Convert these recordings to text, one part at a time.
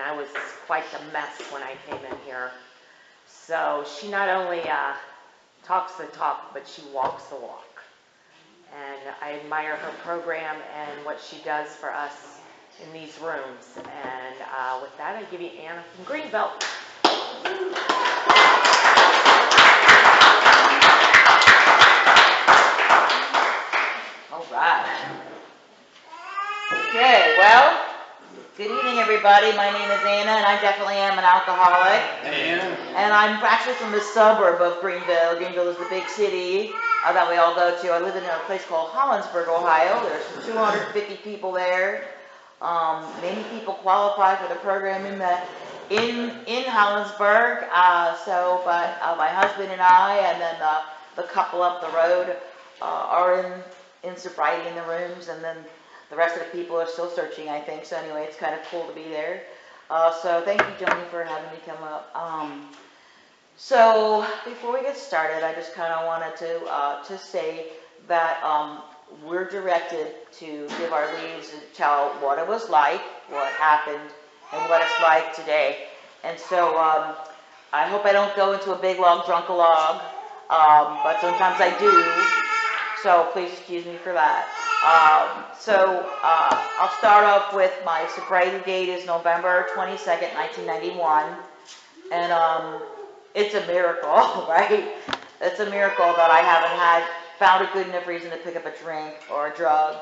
I was quite the mess when I came in here. So she not only talks the talk, but she walks the walk. And I admire her program and what she does for us in these rooms. And with that, I give you Anna from Greenville. All right. Okay, well, good evening, everybody. My name is Anna, and I definitely am an alcoholic. Hey, Anna. And I'm actually from the suburb of Greenville. Greenville is the big city that we all go to. I live in a place called Hollinsburg, Ohio. There's 250 people there. Many people qualify for the program in Hollinsburg. But my husband and I, and then the couple up the road, are in sobriety in the rooms, and then the rest of the people are still searching, I think. So anyway, it's kind of cool to be there. So thank you, Joni, for having me come up. So before we get started, I just kind of wanted to say that we're directed to give our leads and tell what it was like, what happened, and what it's like today. And so I hope I don't go into a big, long drunk-a-log, but sometimes I do. So please excuse me for that. I'll start off with my sobriety date is November 22nd, 1991. And it's a miracle, right? It's a miracle that I haven't found a good enough reason to pick up a drink or a drug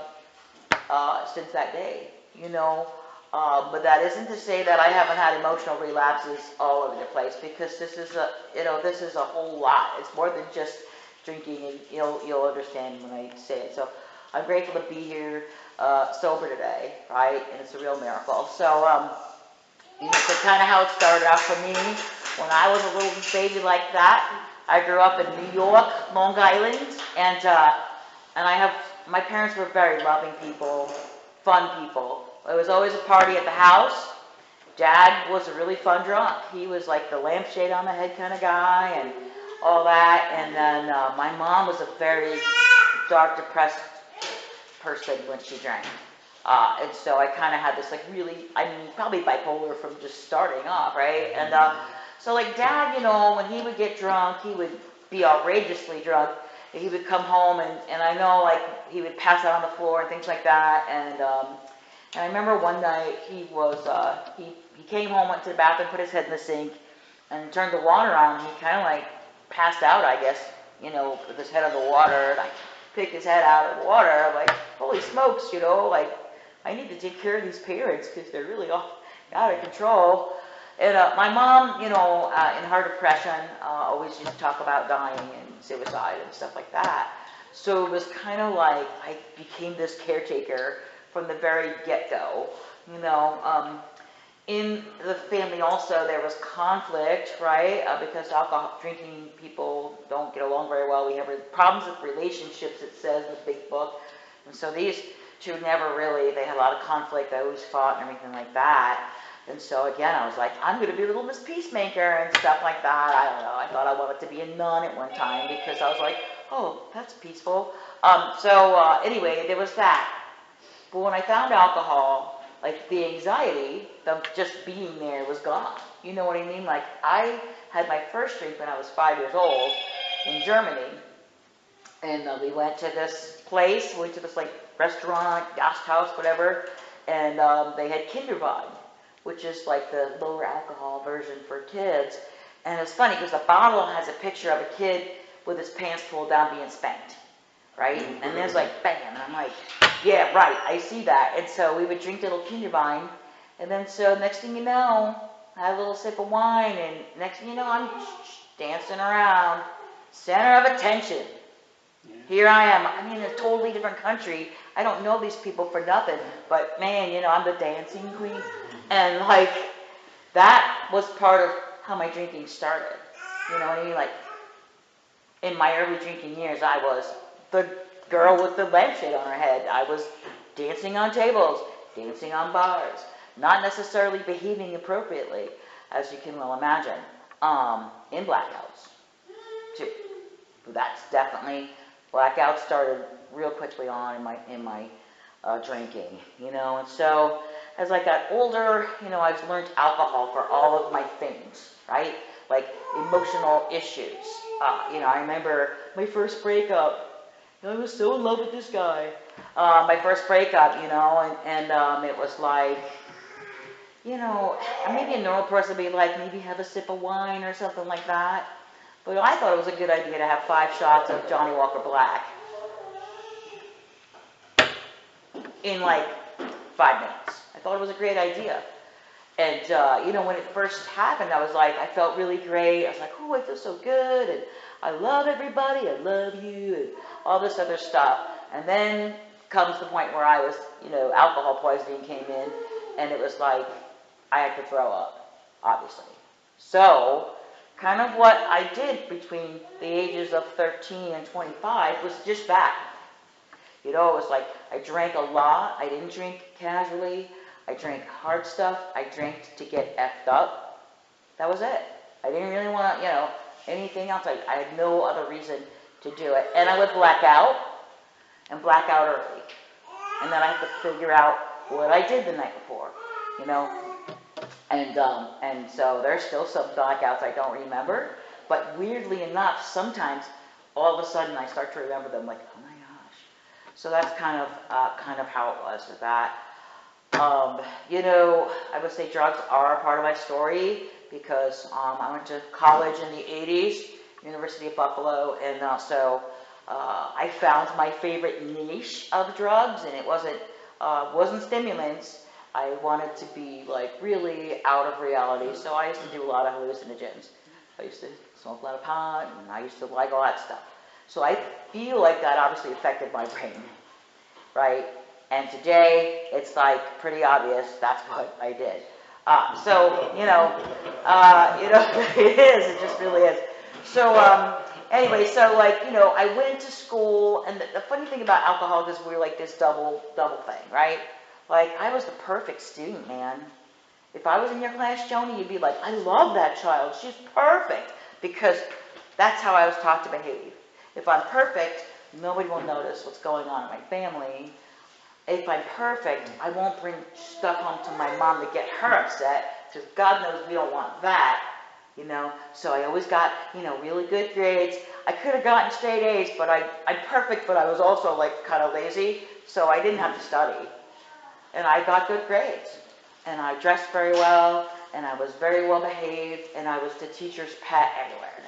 since that day, you know. But that isn't to say that I haven't had emotional relapses all over the place, because this is a whole lot. It's more than just drinking, and you'll understand when I say it. So I'm grateful to be here sober today, right? And it's a real miracle. So so kind of how it started out for me. When I was a little baby like that, I grew up in New York, Long Island, and my parents were very loving people, fun people. There was always a party at the house. Dad was a really fun drunk. He was like the lampshade on the head kind of guy and all that. And then my mom was a very dark, depressed person when she drank. And so I kind of had this probably bipolar from just starting off, right? And so like Dad, when he would get drunk, he would be outrageously drunk. He would come home and I know like he would pass out on the floor and things like that. And I remember one night he came home, went to the bathroom, put his head in the sink, and turned the water on. He kind of like passed out, I guess, with his head on the water. And I picked his head out of the water. I'm like, holy smokes, like I need to take care of these parents because they're really out of control. And my mom, in her depression, always used to talk about dying and suicide and stuff like that. So it was kind of like I became this caretaker from the very get-go. In the family also there was conflict, right? Because alcohol drinking people don't get along very well. We have problems with relationships, it says in the big book. And so these two never really, they had a lot of conflict. They always fought and everything like that. And so again, I was like, I'm going to be Little Miss Peacemaker and stuff like that. I don't know. I thought I wanted to be a nun at one time because I was like, oh, that's peaceful. Anyway, there was that. But when I found alcohol, like the anxiety of just being there was gone. You know what I mean? Like I had my first drink when I was 5 years old in Germany. And we went to this place, restaurant, Gasthaus, whatever, and they had Kinderwein, which is like the lower alcohol version for kids. And it's funny because the bottle has a picture of a kid with his pants pulled down being spanked, right? And there's like, bam, and I'm like, yeah, right, I see that. And so we would drink little Kinderwein, and then so next thing you know, I had a little sip of wine, and next thing you know, I'm dancing around, center of attention. Here I am. I'm in a totally different country. I don't know these people for nothing. But man, I'm the dancing queen. And like, that was part of how my drinking started. You know what I mean? Like, in my early drinking years, I was the girl with the lampshade on her head. I was dancing on tables, dancing on bars, not necessarily behaving appropriately, as you can well imagine, in blackouts, too. That's definitely... Blackout started real quickly on in my drinking, and so as I got older, I've learned alcohol for all of my things, right? Like emotional issues. I remember my first breakup. I was so in love with this guy. My first breakup, and it was like, maybe a normal person would be like, maybe have a sip of wine or something like that. But I thought it was a good idea to have 5 shots of Johnny Walker Black in like 5 minutes. I thought it was a great idea. And, when it first happened, I was like, I felt really great. I was like, oh, I feel so good. And I love everybody. I love you. And all this other stuff. And then comes the point where I was, alcohol poisoning came in. And it was like, I had to throw up, obviously. So, kind of what I did between the ages of 13 and 25 was just that. It was like, I drank a lot. I didn't drink casually. I drank hard stuff. I drank to get effed up. That was it. I didn't really want to, anything else. I had no other reason to do it. And I would black out, and black out early. And then I have to figure out what I did the night before, And so there's still some blackouts I don't remember. But weirdly enough, sometimes all of a sudden I start to remember them like, oh my gosh. So that's kind of how it was with that. I would say drugs are a part of my story because I went to college in the 80s, University of Buffalo, and so I found my favorite niche of drugs, and it wasn't stimulants. I wanted to be like really out of reality, so I used to do a lot of hallucinogens. I used to smoke a lot of pot, and I used to like all that stuff. So I feel like that obviously affected my brain, right? And today, it's like pretty obvious that's what I did. It is. It just really is. So, anyway, I went to school, and the funny thing about alcohol is we're like this double thing, right? Like, I was the perfect student, man. If I was in your class, Joni, you'd be like, I love that child. She's perfect. Because that's how I was taught to behave. If I'm perfect, nobody will notice what's going on in my family. If I'm perfect, I won't bring stuff home to my mom to get her upset, because God knows we don't want that, So I always got, really good grades. I could have gotten straight A's, but I'm perfect, but I was also like kind of lazy, so I didn't have to study. And I got good grades. And I dressed very well, and I was very well behaved, and I was the teacher's pet everywhere.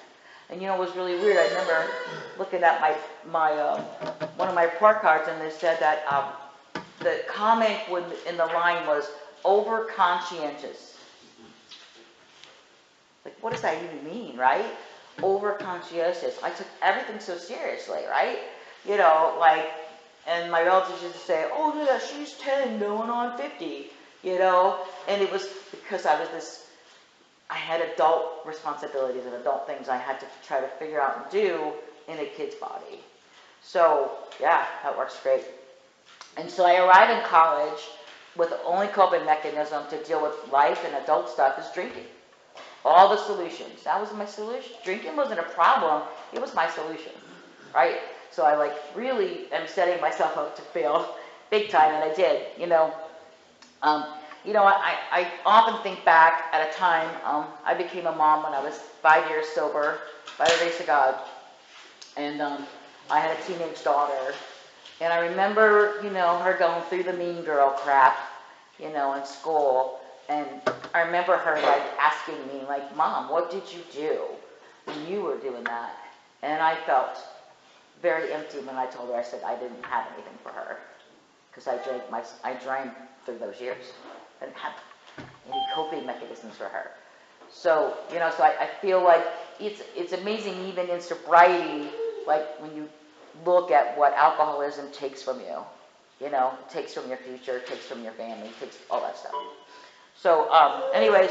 And it was really weird. I remember looking at my one of my report cards, and they said that the comment in the line was over-conscientious. Like, what does that even mean, right? Over-conscientious. I took everything so seriously, right? And my relatives used to say, oh, yeah, she's 10 going on 50, And it was because I had adult responsibilities and adult things I had to try to figure out and do in a kid's body. So, yeah, that works great. And so I arrived in college with the only coping mechanism to deal with life and adult stuff is drinking. All the solutions. That was my solution. Drinking wasn't a problem. It was my solution, right? So I really am setting myself up to fail big time, and I did, I often think back at a time, I became a mom when I was 5 years sober, by the grace of God, and I had a teenage daughter. And I remember, her going through the mean girl crap, in school. And I remember her, asking me, Mom, what did you do when you were doing that? And I felt very empty when I told her. I said I didn't have anything for her. Because I drank through those years. I didn't have any coping mechanisms for her. So, so I feel like it's amazing even in sobriety, when you look at what alcoholism takes from you. It takes from your future, takes from your family, takes all that stuff. So, anyway,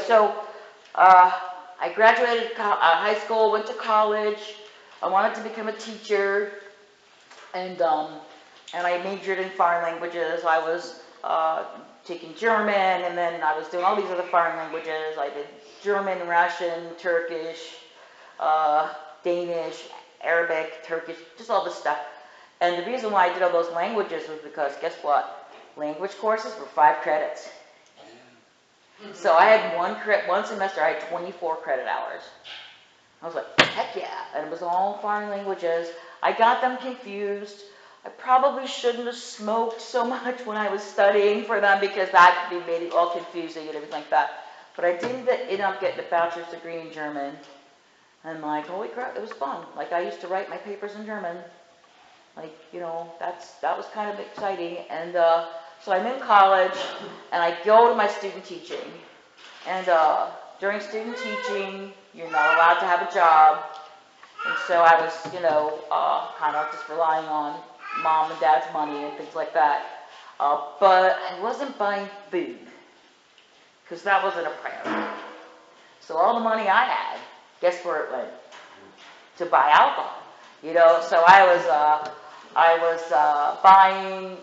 I graduated high school, went to college. I wanted to become a teacher, and I majored in foreign languages. I was taking German, and then I was doing all these other foreign languages. I did German, Russian, Turkish, Danish, Arabic, Turkish, just all this stuff. And the reason why I did all those languages was because, guess what? Language courses were 5 credits. So I had one semester, I had 24 credit hours. I was like, heck yeah. And it was all foreign languages. I got them confused. I probably shouldn't have smoked so much when I was studying for them because that made it all confusing and everything like that. But I did end up getting a bachelor's degree in German. And like, holy crap, it was fun. Like I used to write my papers in German. Like, you know, that was kind of exciting. And so I'm in college and I go to my student teaching. And during student teaching, you're not allowed to have a job. And so I was, you know, kind of just relying on mom and dad's money and things like that. But I wasn't buying food because that wasn't a priority. So all the money I had, guess where it went? To buy alcohol. You know, so I was buying,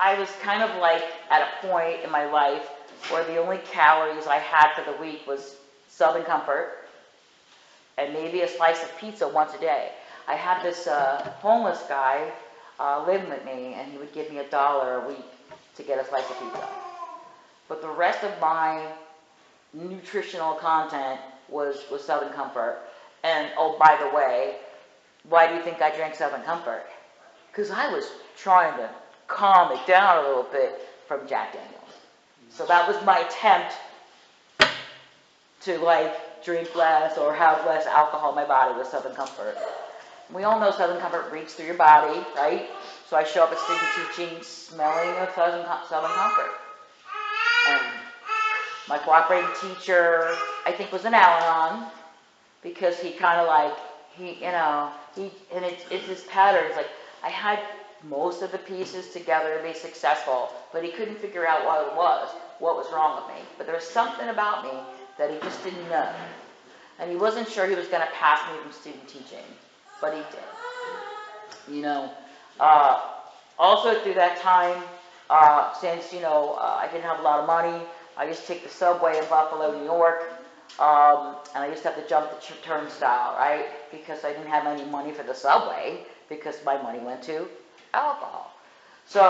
I was kind of like at a point in my life where the only calories I had for the week was Southern Comfort and maybe a slice of pizza once a day. I had this homeless guy living with me, and he would give me $1 a week to get a slice of pizza. But the rest of my nutritional content was Southern Comfort. And oh, by the way, why do you think I drank Southern Comfort? Because I was trying to calm it down a little bit from Jack Daniels. So that was my attempt to like drink less or have less alcohol in my body with Southern Comfort. We all know Southern Comfort reeks through your body, right? So I show up at student teaching smelling of Southern Comfort. And my cooperating teacher, I think, was an Al-Anon because he kind of like, and it's his pattern. It's like, I had most of the pieces together to be successful, but he couldn't figure out what was wrong with me. But there was something about me that he just didn't know. And he wasn't sure he was going to pass me from student teaching, but he did. You know, also through that time, since, I didn't have a lot of money, I used to take the subway in Buffalo, New York, and I used to have to jump the turnstile, right? Because I didn't have any money for the subway, because my money went to alcohol. So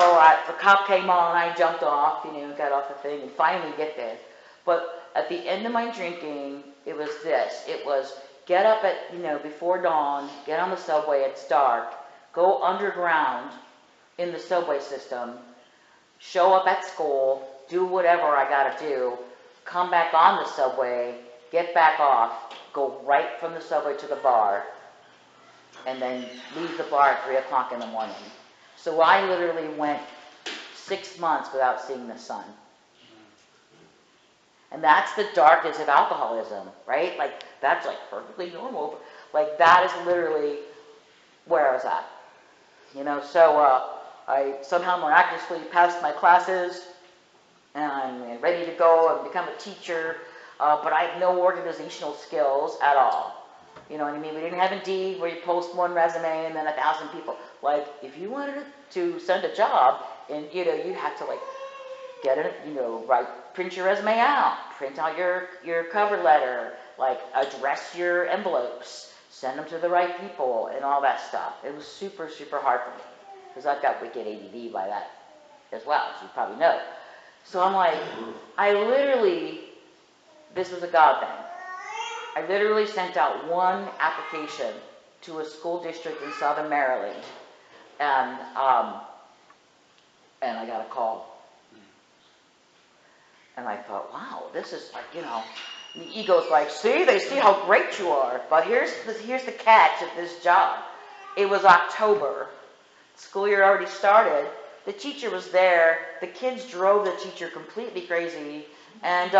the cop came on, I jumped off, got off the thing, and finally get there. But at the end of my drinking, it was this. It was get up at, before dawn, get on the subway, it's dark, go underground in the subway system, show up at school, do whatever I gotta do, come back on the subway, get back off, go right from the subway to the bar, and then leave the bar at 3 o'clock in the morning. So I literally went 6 months without seeing the sun. And that's the darkness of alcoholism, right? Like, that's like perfectly normal. Like, that is literally where I was at. So I somehow miraculously passed my classes, and I'm ready to go and become a teacher, but I have no organizational skills at all. You know what I mean? We didn't have Indeed where you post one resume and then 1,000 people. Like, if you wanted to send a job, and you had to like get it, print your resume out, print out your cover letter, like address your envelopes, send them to the right people, and all that stuff. It was super, super hard for me because I've got wicked ADD by that as well, as you probably know. So I'm like, this was a God thing. I literally sent out one application to a school district in Southern Maryland, and I got a call. And I thought, wow, this is like, the ego's like, they see how great you are. But here's the catch of this job. It was October. School year already started. The teacher was there. The kids drove the teacher completely crazy. And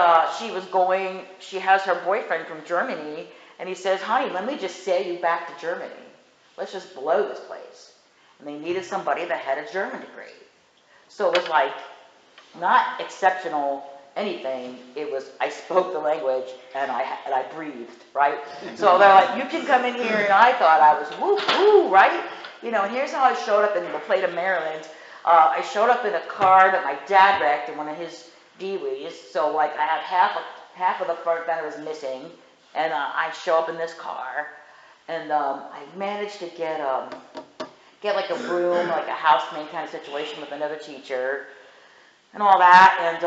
she has her boyfriend from Germany. And he says, honey, let me just sail you back to Germany. Let's just blow this place. And they needed somebody that had a German degree. So it was like, not exceptional anything. It was, I spoke the language and I breathed, right? So they're like, you can come in here, and I thought I was woo, right? And here's how I showed up in the plate of Maryland. I showed up in a car that my dad wrecked in one of his DWIs, so like I have half of the front fender is missing, and I show up in this car, and I managed to get like a room, like a housemate kind of situation with another teacher. and all that, and,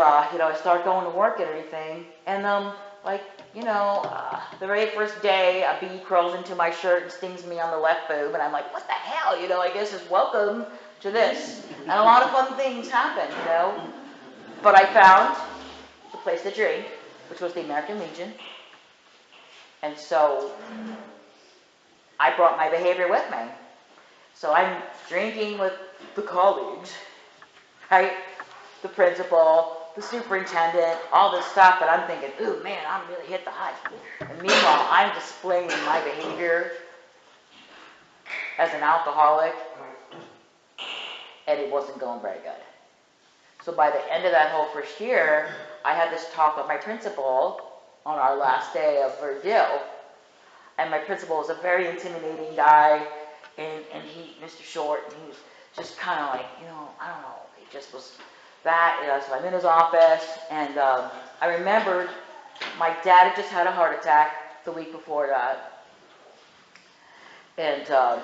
I start going to work and everything, and, the very first day, a bee crawls into my shirt and stings me on the left boob, and I'm like, what the hell, I guess it's welcome to this, and a lot of fun things happen, but I found the place to drink, which was the American Legion, and so I brought my behavior with me. So I'm drinking with the colleagues, right? The principal, the superintendent, all this stuff, and I'm thinking, ooh, man, I'm really hit the heights. And meanwhile, I'm displaying my behavior as an alcoholic, and it wasn't going very good. So by the end of that whole first year, I had this talk with my principal on our last day of review, and my principal was a very intimidating guy, and he, Mr. Short, and he was just kind of like, I don't know, he just was that, so I'm in his office, and I remembered my dad had just had a heart attack the week before that, and so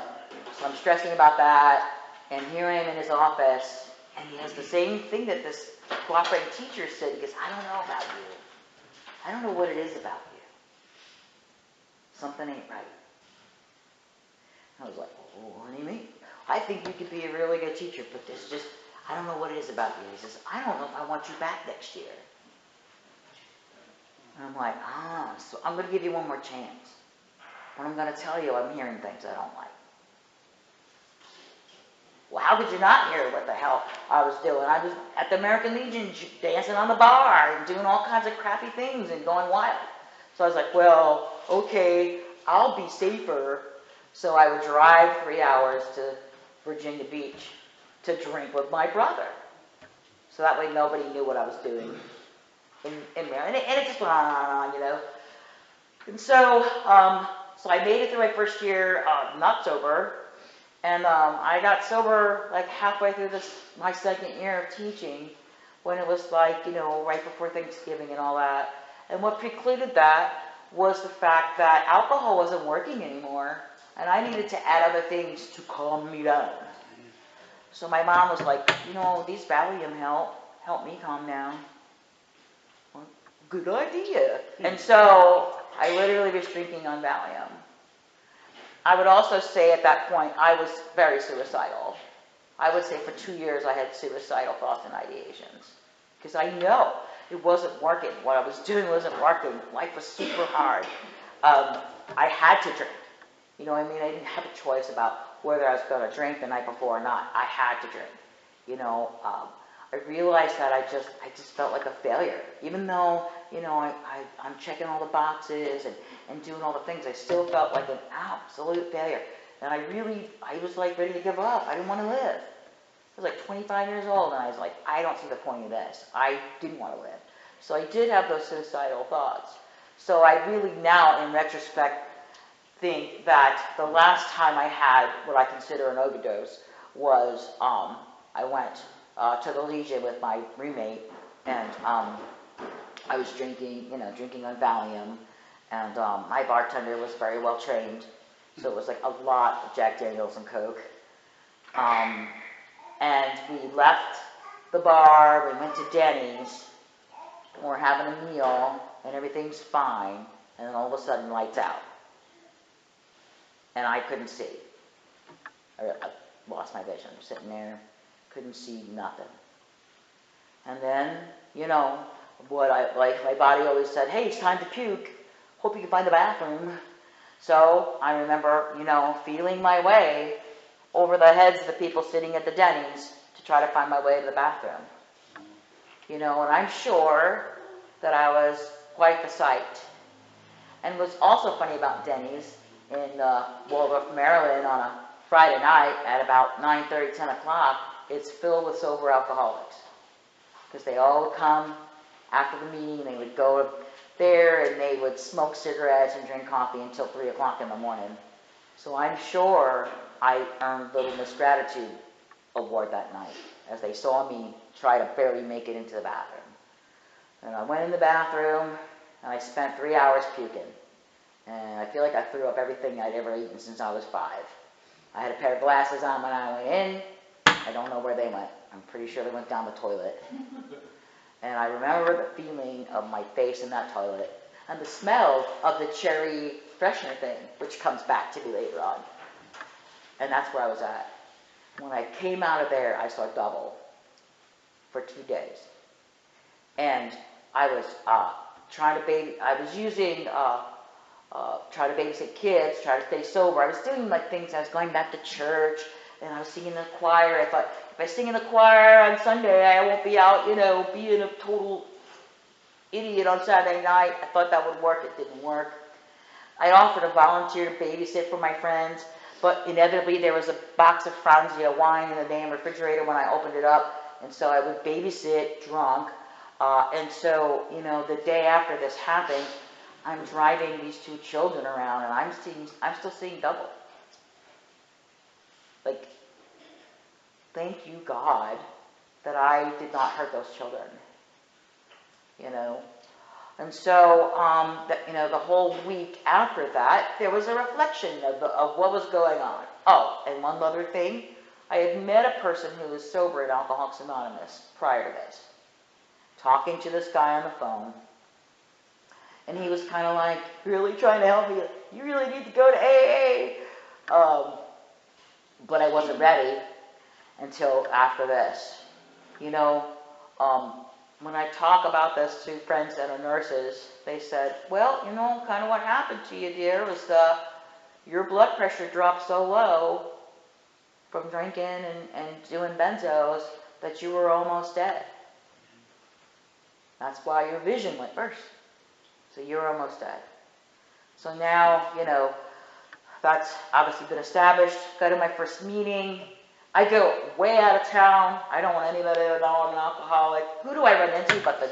I'm stressing about that, and here I am in his office, and he has the same thing that this cooperating teacher said. He goes, I don't know about you. I don't know what it is about you. Something ain't right. I was like, oh, what do you mean? I think you could be a really good teacher, but there's just, I don't know what it is about you. He says, I don't know if I want you back next year. And I'm like, so I'm going to give you one more chance. But I'm going to tell you I'm hearing things I don't like. Well, how could you not hear what the hell I was doing? I was at the American Legion dancing on the bar and doing all kinds of crappy things and going wild. So I was like, well, okay, I'll be safer. So I would drive 3 hours to Virginia Beach to drink with my brother. So that way nobody knew what I was doing in there. And it just went on, And so, so I made it through my first year not sober. And I got sober like halfway through my second year of teaching, when it was like, right before Thanksgiving and all that. And what precluded that was the fact that alcohol wasn't working anymore, and I needed to add other things to calm me down. So my mom was like, these Valium help me calm down. Well, good idea. And so I literally was drinking on Valium. I would also say at that point, I was very suicidal. I would say for 2 years I had suicidal thoughts and ideations. Because I know it wasn't working. What I was doing wasn't working. Life was super hard. I had to drink. You know what I mean? I didn't have a choice about whether I was going to drink the night before or not. I had to drink. I realized that I just felt like a failure. Even though, I'm checking all the boxes and doing all the things, I still felt like an absolute failure. And I was like ready to give up. I didn't want to live. I was like 25 years old, and I was like, I don't see the point of this. I didn't want to live. So I did have those suicidal thoughts. So I really now, in retrospect, think that the last time I had what I consider an overdose was I went to the Legion with my roommate, and I was drinking on Valium, and my bartender was very well trained, so it was like a lot of Jack Daniels and Coke. And we left the bar, we went to Denny's, and we're having a meal, and everything's fine, and then all of a sudden, lights out. And I couldn't see. I lost my vision. I'm sitting there, couldn't see nothing. And then, my body always said, hey, it's time to puke. Hope you can find the bathroom. So I remember, feeling my way over the heads of the people sitting at the Denny's to try to find my way to the bathroom. And I'm sure that I was quite the sight. And what's also funny about Denny's in Waldorf, Maryland, on a Friday night at about 9:30, 10 o'clock, it's filled with sober alcoholics. Because they all would come after the meeting, they would go there and they would smoke cigarettes and drink coffee until 3 o'clock in the morning. So I'm sure I earned Little Miss Gratitude award that night, as they saw me try to barely make it into the bathroom. And I went in the bathroom, and I spent 3 hours puking. And I feel like I threw up everything I'd ever eaten since I was 5. I had a pair of glasses on when I went in. I don't know where they went. I'm pretty sure they went down the toilet. And I remember the feeling of my face in that toilet and the smell of the cherry freshener thing, which comes back to me later on. And that's where I was at. When I came out of there, I saw double for 2 days. And I was trying to babysit kids, trying to stay sober. I was doing like things, I was going back to church, and I was singing in the choir. I thought, if I sing in the choir on Sunday, I won't be out, being a total idiot on Saturday night. I thought that would work. It didn't work. I offered to volunteer to babysit for my friends, but inevitably there was a box of Franzia wine in the damn refrigerator when I opened it up, and so I would babysit drunk. And so, the day after this happened, I'm driving these 2 children around, and I'm still seeing double. Like, thank you, God, that I did not hurt those children. And so, the whole week after that, there was a reflection of what was going on. Oh, and one other thing, I had met a person who was sober at Alcoholics Anonymous prior to this, talking to this guy on the phone, and he was kind of like really trying to help me. You really need to go to AA. But I wasn't ready until after this. When I talk about this to friends that are nurses, they said, well, kind of what happened to you, dear, was your blood pressure dropped so low from drinking and doing benzos that you were almost dead. That's why your vision went first. So you're almost dead. So now, that's obviously been established. Go to my first meeting. I go way out of town. I don't want anybody to know I'm an alcoholic. Who do I run into but the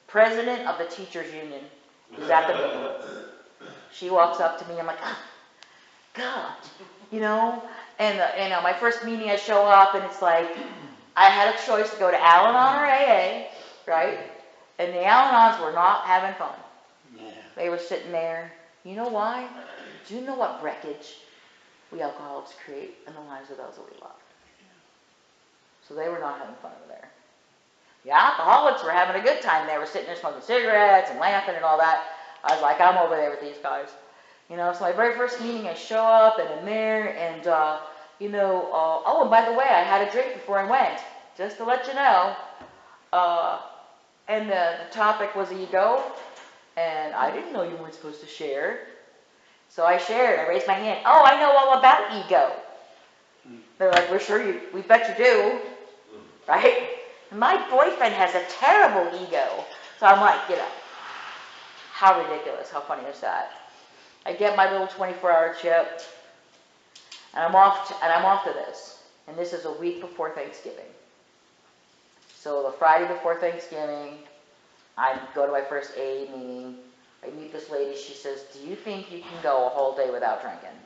president of the teachers union who's at the meeting? She walks up to me. I'm like, oh, God, And my first meeting, I show up, and it's like I had a choice to go to Al-Anon or AA, right? And the Al-Anons were not having fun. Yeah. They were sitting there. You know why? Do you know what wreckage we alcoholics create in the lives of those that we love? So they were not having fun over there. The alcoholics were having a good time. They were sitting there smoking cigarettes and laughing and all that. I was like, I'm over there with these guys. So my very first meeting, I show up, and I'm there, and, oh, and by the way, I had a drink before I went, just to let you know. And the topic was ego, and I didn't know you weren't supposed to share. So I shared. I raised my hand. Oh, I know all about ego. They're like, we bet you do, right? And my boyfriend has a terrible ego. So I'm like, how ridiculous, how funny is that? I get my little 24-hour chip, and I'm off to this. And this is a week before Thanksgiving. So the Friday before Thanksgiving, I go to my first AA meeting. I meet this lady. She says, do you think you can go a whole day without drinking?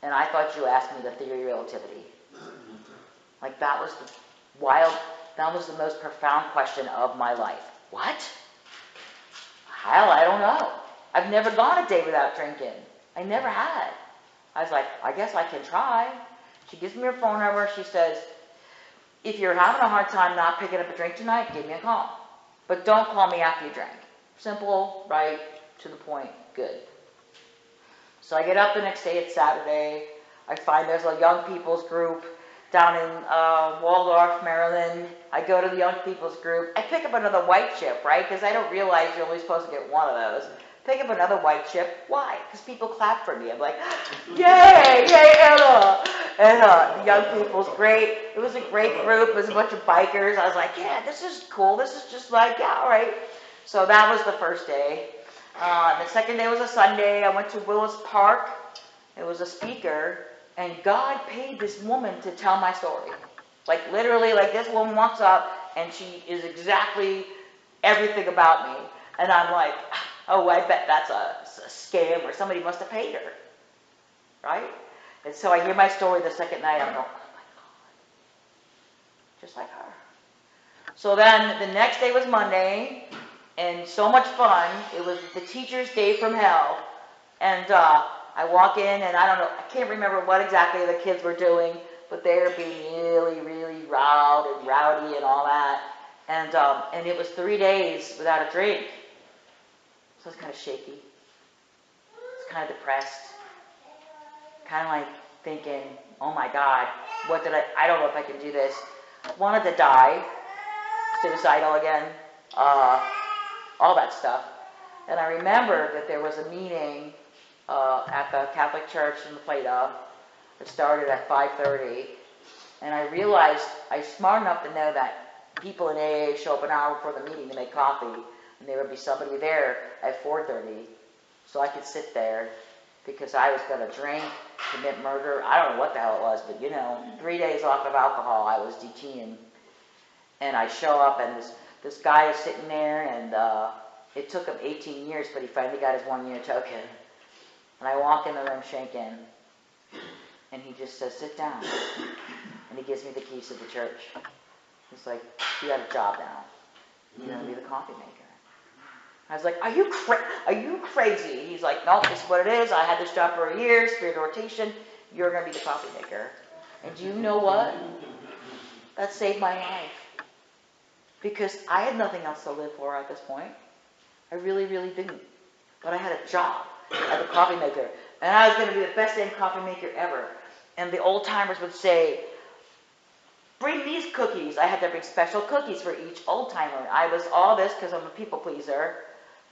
And I thought you asked me the theory of relativity. Like, that was the most profound question of my life. What? Hell, I don't know. I've never gone a day without drinking. I never had. I was like, I guess I can try. She gives me her phone number. She says, if you're having a hard time not picking up a drink tonight, give me a call. But don't call me after you drink. Simple, right, to the point, good. So I get up the next day, it's Saturday. I find there's a young people's group down in Waldorf, Maryland. I go to the young people's group. I pick up another white chip, right, because I don't realize you're only supposed to get one of those. Pick up another white chip. Why? Because people clap for me. I'm like, yay, Anna. And the young people's great. It was a great group. It was a bunch of bikers. I was like, yeah, this is cool. This is just like, yeah, all right. So that was the first day. The second day was a Sunday. I went to Willis Park. It was a speaker. And God paid this woman to tell my story. Like, literally, like, this woman walks up, and she is exactly everything about me. And I'm like, oh, I bet that's a scam, or somebody must have paid her. Right? And so I hear my story the second night. I'm going, oh, my God. Just like her. So then the next day was Monday, and so much fun. It was the teacher's day from hell. And I walk in, and I don't know, I can't remember what exactly the kids were doing, but they were being really, really loud and rowdy and all that. And it was 3 days without a drink. So I was kind of shaky. I was kind of depressed. Kind of like thinking, oh my God, I don't know if I can do this. Wanted to die. Suicidal again. All that stuff. And I remember that there was a meeting at the Catholic Church in La Plata. It started at 5:30. And I realized I was smart enough to know that people in AA show up an hour before the meeting to make coffee. And there would be somebody there at 4:30. So I could sit there because I was going to drink, commit murder. I don't know what the hell it was, but 3 days off of alcohol, I was DTing. And I show up, and this guy is sitting there, and it took him 18 years, but he finally got his 1 year token. And I walk in the room shaking, and he just says, sit down. And he gives me the keys to the church. He's like, you got a job now. You're going to be the coffee maker. I was like, are you crazy? He's like, nope, this is what it is. I had this job for a year, spirit rotation. You're going to be the coffee maker. And do you know what? That saved my life. Because I had nothing else to live for at this point. I really, really didn't. But I had a job as a coffee maker. And I was going to be the best damn coffee maker ever. And the old timers would say, bring these cookies. I had to bring special cookies for each old timer. I was all this because I'm a people pleaser.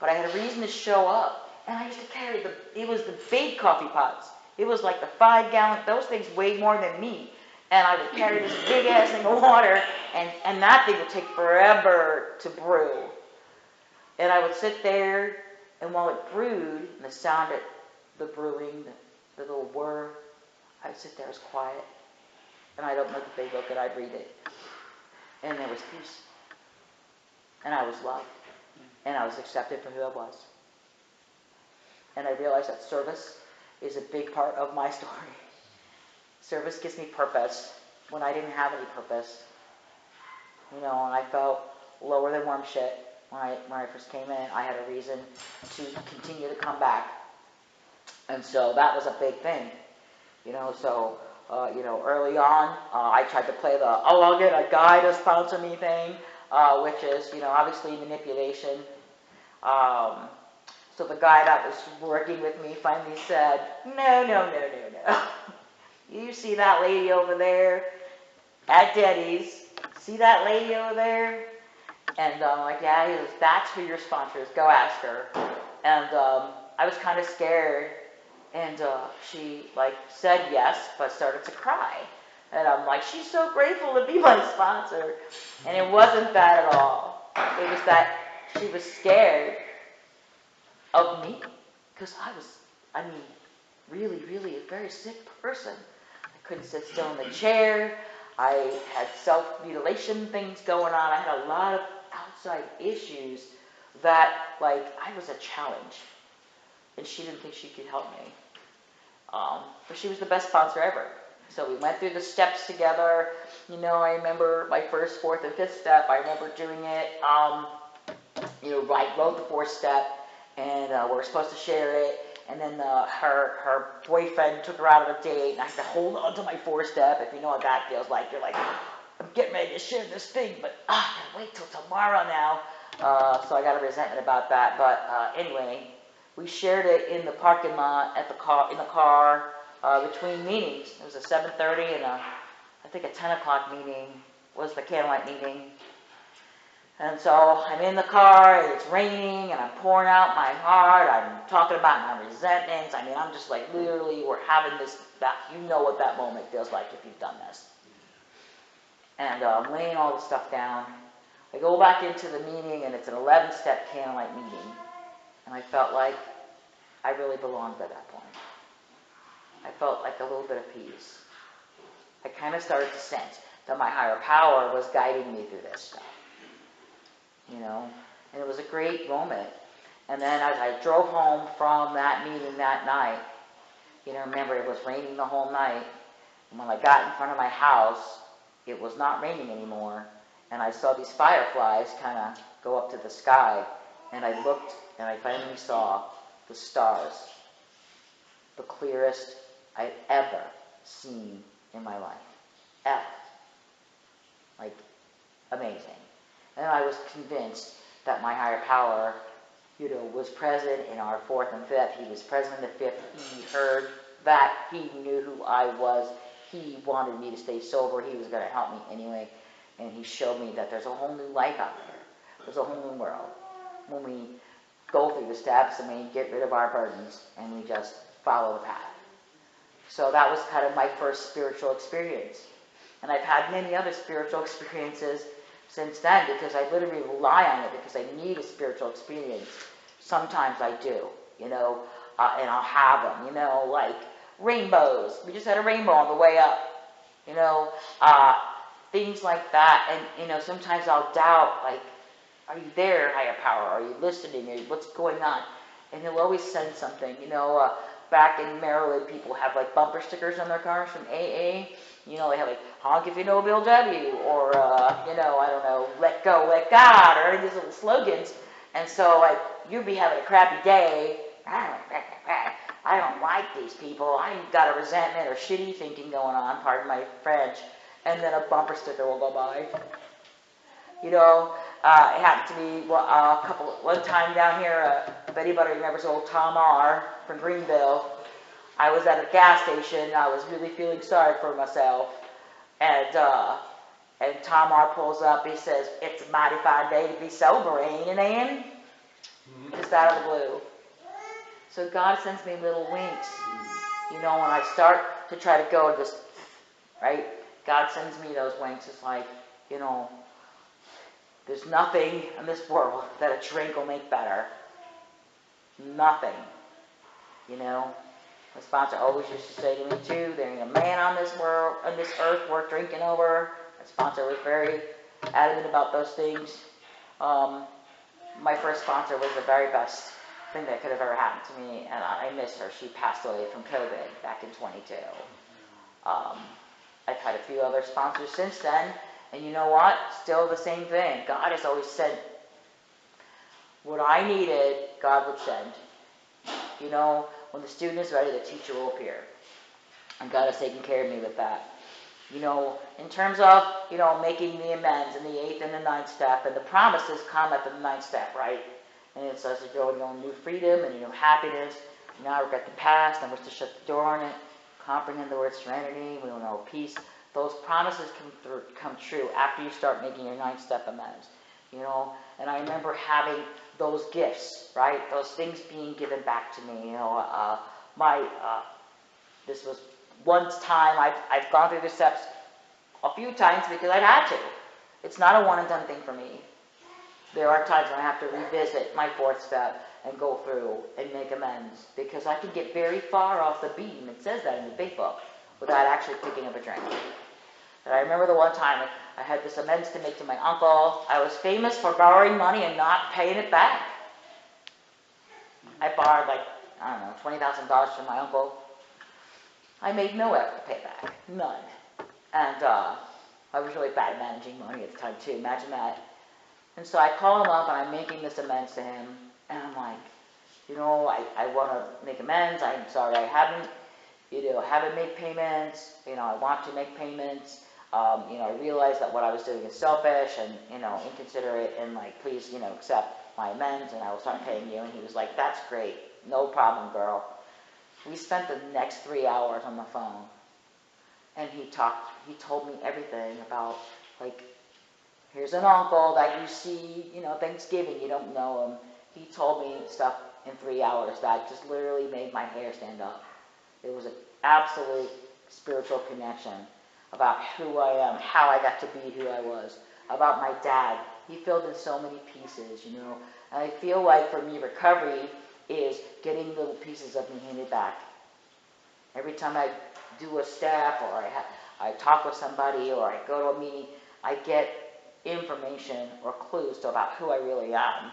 But I had a reason to show up. And I used to carry it was the big coffee pots. It was like the 5-gallon, those things weighed more than me. And I would carry this big ass thing of water, and that thing would take forever to brew. And I would sit there, and while it brewed, and the sound of the brewing, the little whir, I would sit there as quiet. And I don't know the big book, and I'd read it. And there was peace. And I was loved. And I was accepted for who I was. And I realized that service is a big part of my story. Service gives me purpose when I didn't have any purpose. And I felt lower than worm shit when I first came in. I had a reason to continue to come back. And so that was a big thing. Early on, I tried to play I'll get a guy to sponsor me thing, which is, obviously manipulation. So the guy that was working with me finally said, no. You see that lady over there at Denny's? See that lady over there? And I'm like, yeah, he goes, that's who your sponsor is. Go ask her. And I was kind of scared. And she said yes, but started to cry. And I'm like, she's so grateful to be my sponsor. And it wasn't that at all. It was that she was scared of me. Because I was, really, really a very sick person. I couldn't sit still in the chair. I had self-mutilation things going on. I had a lot of outside issues that, I was a challenge. And she didn't think she could help me. But she was the best sponsor ever. So we went through the steps together. I remember my first, fourth, and fifth step. I remember doing it. I wrote the fourth step, and we were supposed to share it. And then her boyfriend took her out on a date, and I had to hold on to my fourth step. If you know what that feels like, you're like, I'm getting ready to share this thing, but I gotta wait till tomorrow now. So I got a resentment about that. But anyway, we shared it in the parking lot in the car between meetings. It was a 7:30 and I think a 10 o'clock meeting was the candlelight meeting. And so I'm in the car, and it's raining, and I'm pouring out my heart. I'm talking about my resentments. I'm just literally, we're having this, you know what that moment feels like if you've done this. And I'm laying all the stuff down. I go back into the meeting, and it's an 11-step candlelight meeting. And I felt like I really belonged at that point. I felt like a little bit of peace. I kind of started to sense that my higher power was guiding me through this stuff. And it was a great moment. And then as I drove home from that meeting that night, remember it was raining the whole night. And when I got in front of my house, it was not raining anymore. And I saw these fireflies kind of go up to the sky. And I looked, and I finally saw the stars. The clearest I'd ever seen in my life. ever. Like, amazing. And I was convinced that my higher power, was present in our fourth and fifth. He was present in the fifth. He heard that. He knew who I was. He wanted me to stay sober. He was going to help me anyway. And he showed me that there's a whole new life out there. There's a whole new world. When we go through the steps and we get rid of our burdens and we just follow the path. So that was kind of my first spiritual experience. And I've had many other spiritual experiences since then because I literally rely on it because I need a spiritual experience. Sometimes I do, and I'll have them, like rainbows. We just had a rainbow on the way up, things like that. And, sometimes I'll doubt, like, are you there, higher power? Are you listening? What's going on? And he'll always send something, back in Maryland, people have like bumper stickers on their cars from AA. They have like, honk if you know Bill W. Or, I don't know, let go, let God, or any of these little slogans. And so, like, you'd be having a crappy day. I don't like these people. I've got a resentment or shitty thinking going on, pardon my French. And then a bumper sticker will go by. It happened to me one time down here, if anybody remembers old Tom R. from Greenville. I was at a gas station, and I was really feeling sorry for myself. And Tom R. pulls up, he says, it's a mighty fine day to be sober, ain't it, Ann? Just out of the blue. So God sends me little winks, when I start to try to go this, right? God sends me those winks. It's like, there's nothing in this world that a drink will make better. Nothing. My sponsor always used to say to me too, there ain't a man on this earth worth drinking over. My sponsor was very adamant about those things. My first sponsor was the very best thing that could have ever happened to me, and I miss her. She passed away from COVID back in 22. I've had a few other sponsors since then, and you know what? Still the same thing. God has always said, what I needed, God would send. When the student is ready, the teacher will appear. And God has taken care of me with that. In terms of, making the amends in the 8th and the 9th step, and the promises come at the 9th step, right? And it says that you'll know new freedom and new happiness. Now regret the past, never to shut the door on it. Comprehend the word serenity, we will know peace. Those promises come true after you start making your 9th step amends. And I remember having those gifts, right? Those things being given back to me. This was one time I've gone through the steps a few times because I've had to. It's not a one and done thing for me. There are times when I have to revisit my 4th step and go through and make amends because I can get very far off the beam. It says that in the big book without actually picking up a drink. And I remember the one time I had this amends to make to my uncle. I was famous for borrowing money and not paying it back. I borrowed $20,000 from my uncle. I made no effort to pay it back. None. And I was really bad at managing money at the time too. Imagine that. And so I call him up and I'm making this amends to him. And I'm like, I want to make amends. I'm sorry I haven't made payments. I want to make payments. I realized that what I was doing is selfish and, inconsiderate, and please, accept my amends and I will start paying you. And he was like, that's great. No problem, girl. We spent the next 3 hours on the phone and he told me everything about, here's an uncle that you see, Thanksgiving, you don't know him. He told me stuff in 3 hours that just literally made my hair stand up. It was an absolute spiritual connection about who I am, how I got to be who I was, about my dad. He filled in so many pieces, And I feel like for me, recovery is getting little pieces of me handed back. Every time I do a step or I talk with somebody or I go to a meeting, I get information or clues about who I really am.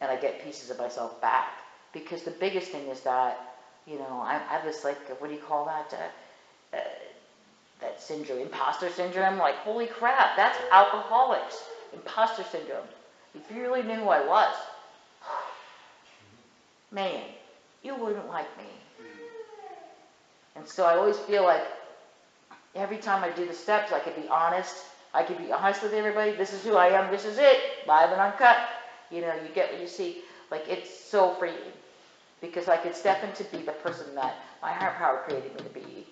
And I get pieces of myself back. Because the biggest thing is that, I have this, what do you call that? That syndrome, imposter syndrome. Holy crap, that's alcoholics. Imposter syndrome. If you really knew who I was, man, you wouldn't like me. And so I always feel like every time I do the steps, I could be honest. I could be honest with everybody. This is who I am. This is it. Live and uncut. You know, you get what you see. Like, it's so freeing. Because I could step into be the person that my higher power created me to be.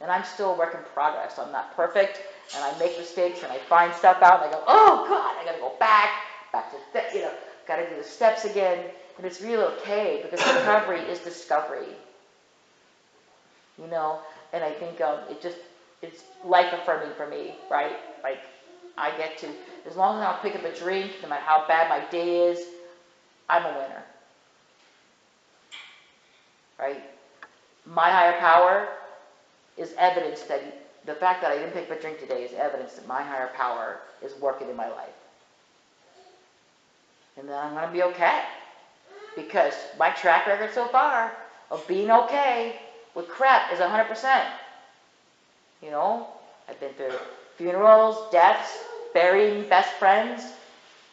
And I'm still a work in progress. I'm not perfect. And I make mistakes and I find stuff out and I go, oh God, I got to go back to, got to do the steps again. And it's really okay because recovery is discovery. You know, and I think it's life affirming for me, right? Like, I get to, as long as I don't pick up a drink, no matter how bad my day is, I'm a winner. Right? My higher power is evidence that the fact that I didn't pick up a drink today is evidence that my higher power is working in my life. And then I'm going to be okay. Because my track record so far of being okay with crap is 100%. You know, I've been through funerals, deaths, burying best friends,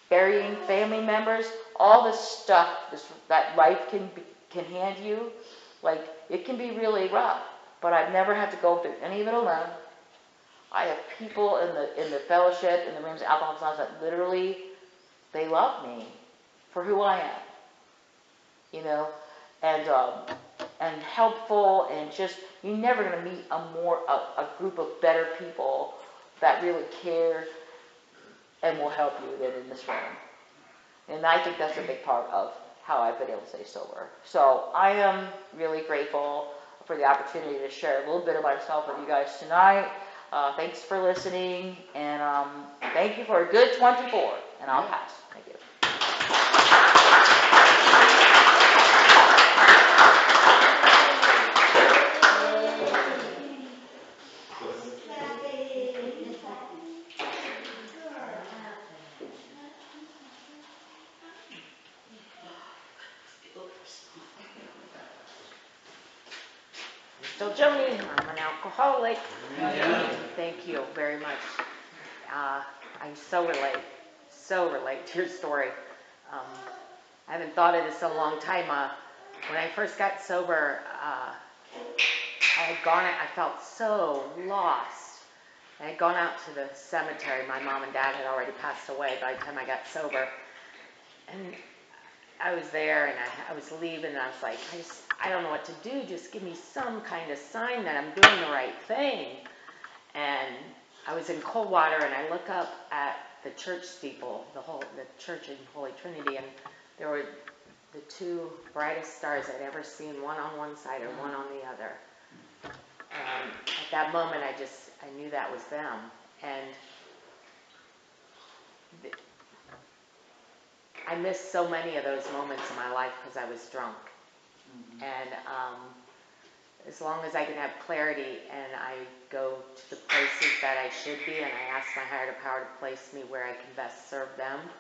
burying family members, all this stuff that life can hand you. Like, it can be really rough, but I've never had to go through any of it alone. I have people in the fellowship, in the rooms of Alcoholics Anonymous that literally, they love me for who I am. You know, and helpful, and just, you're never going to meet a group of better people that really care and will help you than in this room. And I think that's a big part of how I've been able to stay sober. So I am really grateful for the opportunity to share a little bit of myself with you guys tonight. Thanks for listening, and thank you for a good 24, and I'll pass. Thank you. Still Joni, I'm an alcoholic. Thank you very much. I so relate to your story. I haven't thought of this in a long time. When I first got sober, I felt so lost. I had gone out to the cemetery. My mom and dad had already passed away by the time I got sober. And I was there, and I was leaving, and I was like, I don't know what to do. Just give me some kind of sign that I'm doing the right thing. And I was in Coldwater, and I look up at the church steeple, the church in Holy Trinity, and there were the two brightest stars I'd ever seen, one on one side and one on the other. And at that moment, I knew that was them. And I missed so many of those moments in my life because I was drunk. And as long as I can have clarity and I go to the places that I should be, and I ask my higher power to place me where I can best serve them,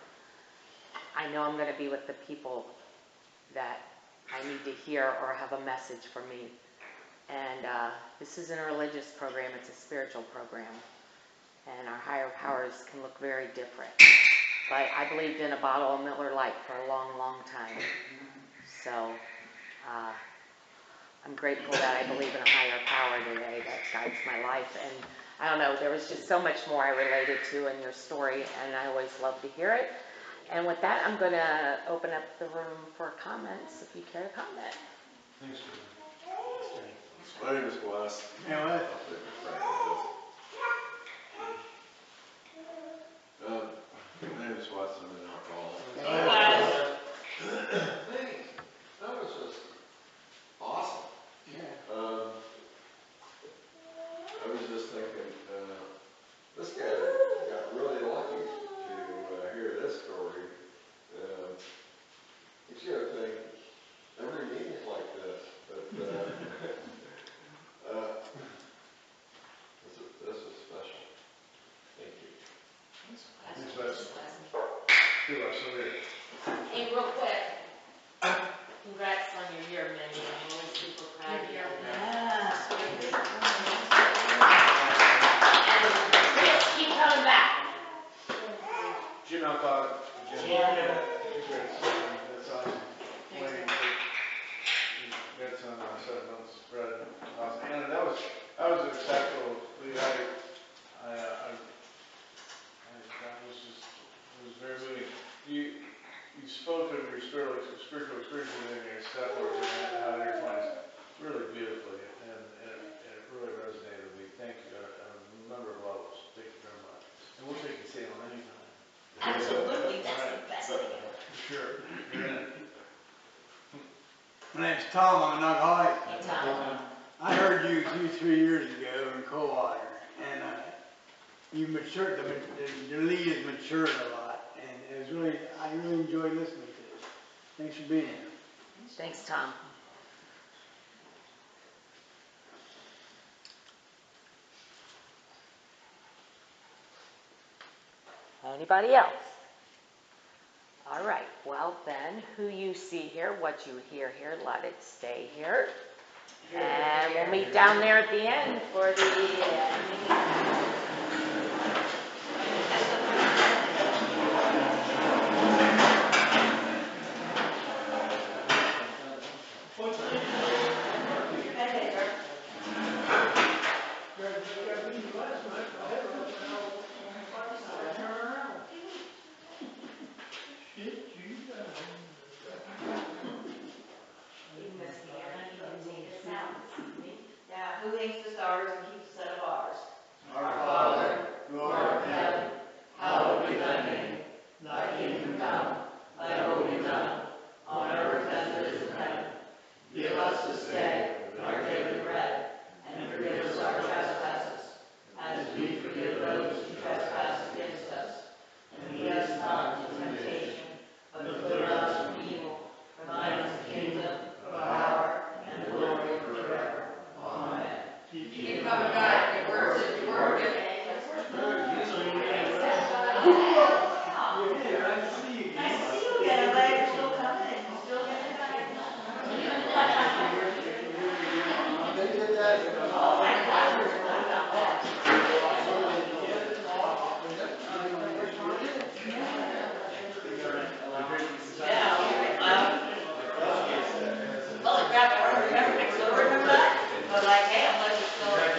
I know I'm going to be with the people that I need to hear or have a message for me. And this isn't a religious program, it's a spiritual program. And our higher powers can look very different. But I believed in a bottle of Miller Lite for a long, long time. So I'm grateful that I believe in a higher power today that guides my life. And I don't know, there was just so much more I related to in your story, and I always love to hear it. And with that, I'm going to open up the room for comments, if you care to comment. Thanks, My name is Wes. Yeah, what? I'll take a crack at this. My name is Wes. I'm an alcoholic. Thanks. That was just awesome. Yeah. I was just thinking, this guy got really lucky to hear this story. He's got to think every meeting's like this, but this is special. Thank you. Thanks, Wes. Good luck, so there. Hey, real quick, congrats on your year, Mindy. I'm really super proud of you. And Chris, keep coming back. Jim, I thought, Jim, that's awesome. Waiting for, got some 7 months spread. Awesome. Anna, that was exceptional. My name's Tom, I'm an alcoholic. Hey, Tom. I heard you 2-3 years ago in Coldwater, and you matured, the lead has matured a lot, and it was really, I really enjoyed listening to it. Thanks for being here. Thanks, Tom. Anybody else? All right, well then, who you see here, what you hear here, let it stay here. And we'll meet down there at the end for the Yeah, who hates the stars and keeps a set of ours? Our Father, who art in heaven, Hallowed be thy name. Thy kingdom come, thy will be done, on earth as it is in heaven. Give us this day our daily bread, and forgive us our trespasses, as we forgive those who trespass against us. And lead us not into temptation, but deliver us from evil. For thine is the kingdom, the power, and the glory forever. Amen. Keep coming back. Your word says you work it. Nice to see you again. I'm glad you're still coming and you're still getting it back. they did that. Oh my God, we're talking about that. Yeah. Well, the crap, I don't remember next door, remember that? But like, hey, I'm glad you're still around.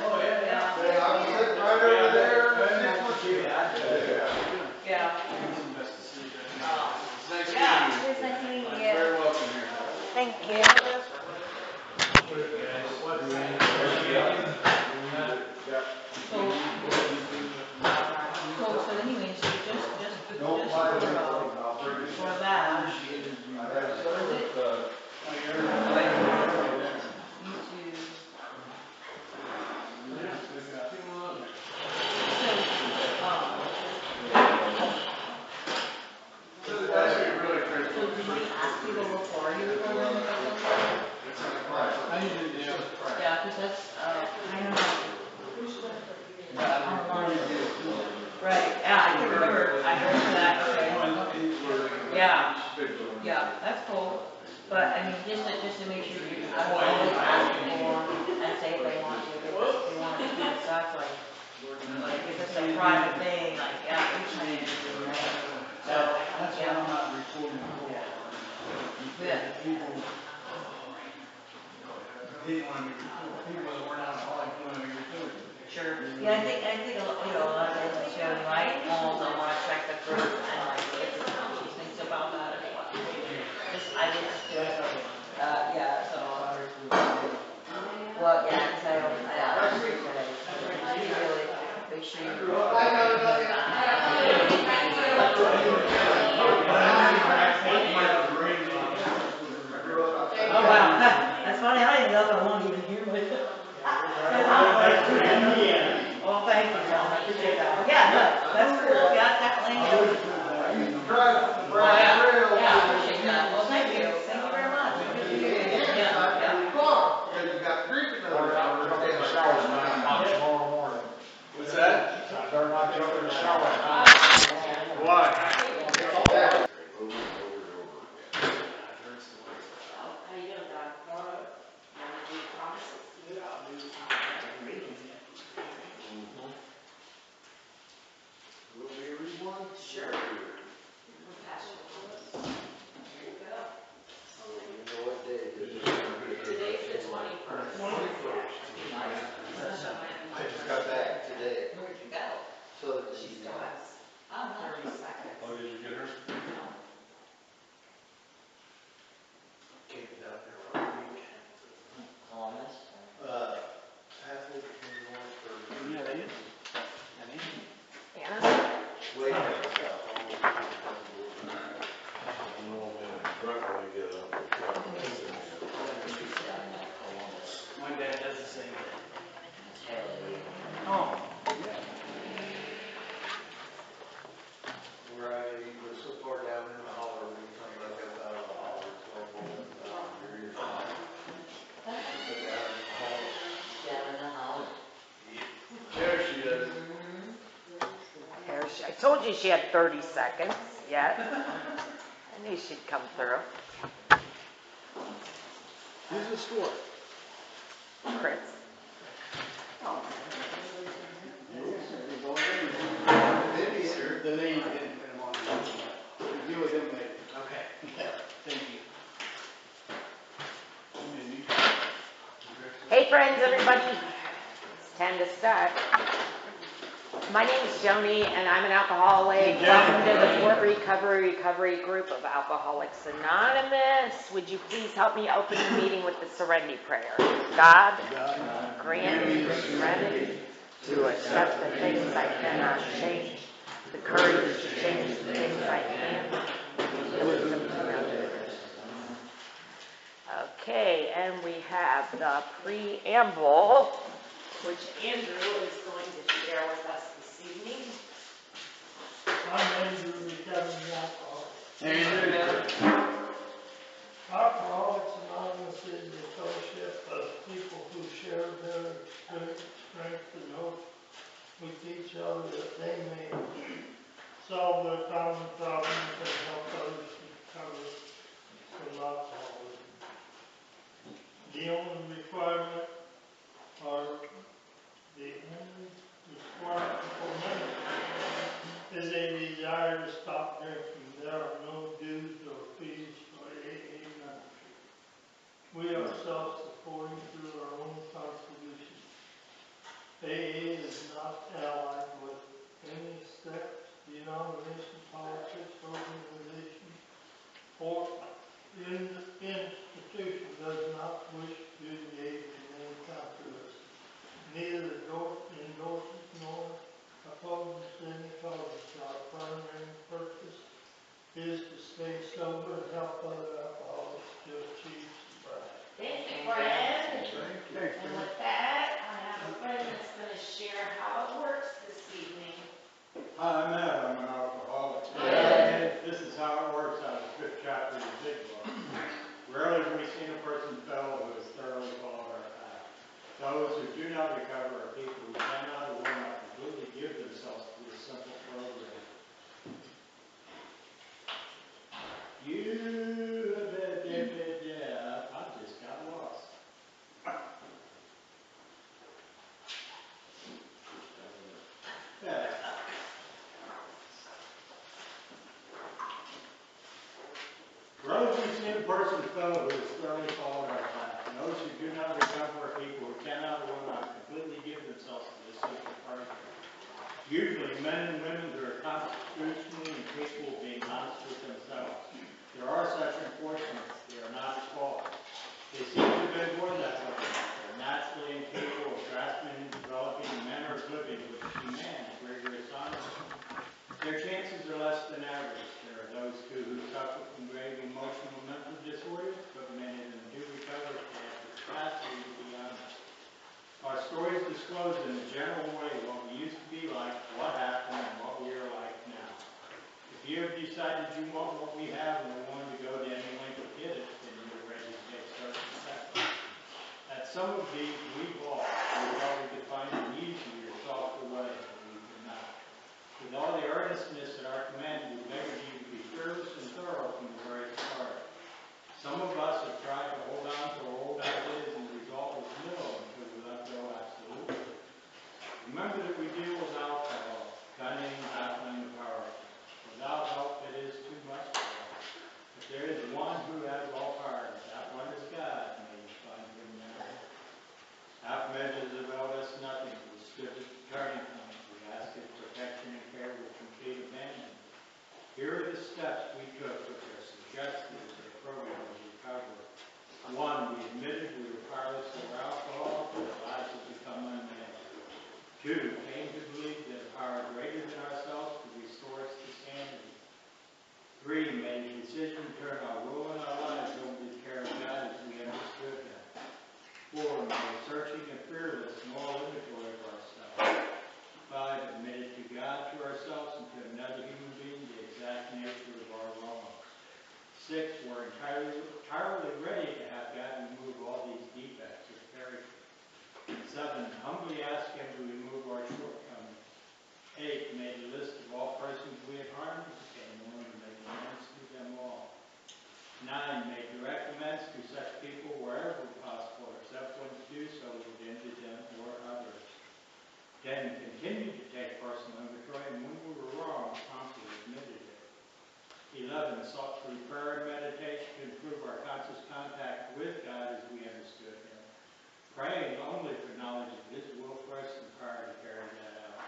Oh, yeah. Hey, I was sitting right over there next to you. Yeah. Nice Yeah. meeting you. It's nice meeting you. Very welcome here. Thank you. So anyways, just Don't for, buy it. I'll bring it. for that, YouTube. So the guys are really great. So did you ask people before you were going to the I usually do. Yeah, because that's, I don't know. Online. Right, yeah, I can remember, I heard that, okay. Yeah, yeah, that's cool. But, I mean, just to make sure you, I will always ask people and say if they want to, because if they want to do stuff, like, if it's a private thing, like, yeah, we can, right? So, That's why I'm not recording for. Yeah. People didn't want to be recorded. People that weren't alcoholic want to be recorded. sure. Yeah, I think, a lot of it show, right, homes, I wanna check the group and like, if the town she thinks about that and what. Just, I didn't do it, yeah, so, well, yeah, cause I appreciate it. You really, make sure you. Oh, wow, that's funny, I didn't know if I wanted to even hear it. Well, thank you, Tom, I appreciate that. Yeah, no, that's cool, yeah, definitely. Brad, told you she had 30 seconds yet. I knew she'd come through. Who's the store? Chris. Maybe, sir. The lady didn't put him on. We'll deal with him later. Okay. Thank you. Hey friends, everybody. It's 10 to start. My name is Joni, and I'm an alcoholic. Welcome to the Fort Recovery group of Alcoholics Anonymous. Would you please help me open the meeting with the serenity prayer? God, grant me the serenity to accept the things I cannot change, the courage to change the things I can, the wisdom to know the difference. Okay, and we have the preamble, which Andrew is going to share with us this evening. I'm Andrew, recovering alcoholic. Andrew. Alcoholics Anonymous is a fellowship of people who share their strength and hope with each other that they may solve their common problems and help others recover from alcoholism. The only requirement for membership is a desire to stop drinking. There are no dues or fees for AA membership. We are self-supporting through our own contributions. AA is not allied with any sect, denomination, politics, organization, or institution does not wish to engage in any controversy. Neither endorses nor opposes any causes. Our primary purpose is to stay sober and help other alcoholics to achieve sobriety. Thank you, friend. And with that, I have a friend that's going to share how it works this evening. Hi, I'm Ed. I'm an alcoholic. And this is how it works out of the 5th chapter of the Big Book. Rarely have we seen a person fail who has thoroughly followed our path. Those who do not recover are people who cannot or will not completely give themselves to this simple program. I just got lost. Yeah. Rarely have we seen a person fail who has thoroughly followed our path. Those who do not recover are people who cannot or will not completely give themselves to this simple program. Usually, men and women who are constitutionally incapable of being honest with themselves. There are such unfortunates. They are not at fault. They seem to have been born that way. They're naturally incapable of grasping and developing the manner of living which demands rigorous honesty. Their chances are less than average. There are those too who suffer from grave emotional and mental disorders, but many of them do recover if they have the capacity to be honest. Our stories disclose in a general way what we used to be like, what happened, and what we are like now. If you have decided you want what we have and are willing to go to any length to get it, then you're ready to take certain steps. At some of these we lost. We thought we could find an easier, softer way, but we could not. With all the earnestness at our command, we begged you to be fearless and thorough from the very start. Some of us have tried to hold on to our old ideas, and the result was nil until we let go absolutely. Remember that we deal with alcohol, cunning, battling the power. Without help, it is too much for us. But there is one who has all power. That one is God. May you find him now. Half measures availed us nothing. We stood at the turning point. We asked his protection and care with complete abandonment. Here are the steps we took which are suggested to the program of recovery. 1, we admitted we were powerless over alcohol, but our lives had become unmanageable. 2, came to believe that a power greater than ourselves could restore us to sanity. 3, made a decision to turn our rule and our lives over to the care of God as we understood Him. 4, made a searching and fearless moral inventory of ourselves. 5, admitted to God, to ourselves, and to another human being the exact nature of our wrongs. 6, were entirely ready to have God remove all these defects of character. 7, humbly asked Him to remove our shortcomings. 8, made a list of all persons we had harmed, and warned to make amends to them all. 9, made direct amends to such people wherever possible, except when to do so would injure them or others. 10, continued to take personal inventory, and when we were wrong, promptly admitted it. 11, sought through prayer and meditation to improve our conscious contact with God as we understood Him, praying only for knowledge of His will for us and power to carry that out.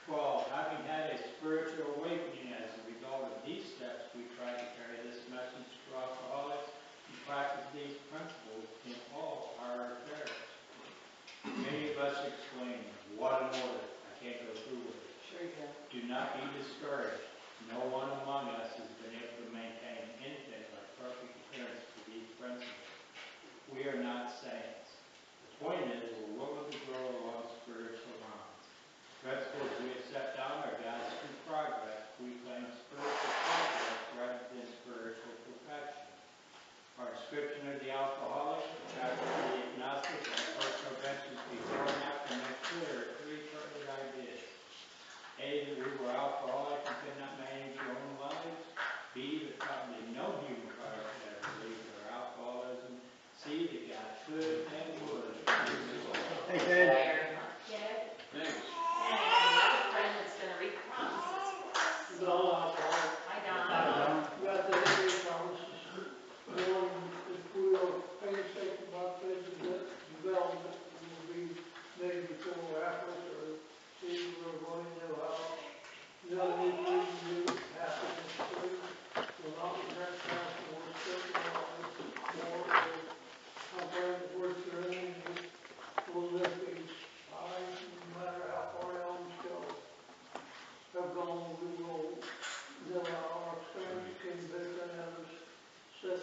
12, having had a spiritual awakening as a result of these steps, we tried to carry this message to alcoholics and practice these principles in all our affairs. Many of us exclaim, "What an order! I can't go through with it." Sure you can. Do not be discouraged. No one among us has been able to maintain anything like perfect adherence to these principles. We are not saints. The point is, we're willing to grow along spiritual lines. Principles we have set down are God's true progress. We claim spiritual progress rather than spiritual perfection. Our description of the alcoholic, the chapter of the agnostic, and personal benches before and after make clear 3 pertinent ideas. A, that we were alcoholic and could not manage our own lives. B, that probably no human heart could ever relieve their alcoholism. C, that God could and would. Thanks, Ed. Okay. Thanks. And another friend that's gonna read the promises. Don Alcoholic. Hi, Don. We got the AA promises. One, if we are painstaking about faith development, we will be made before efforts or see we're going to how. None of these new happiness free will not return past the worst spiritual life, more how far the worst journey will live these lives, no matter how far down we go. Have gone, we will live our experience, convict and others, set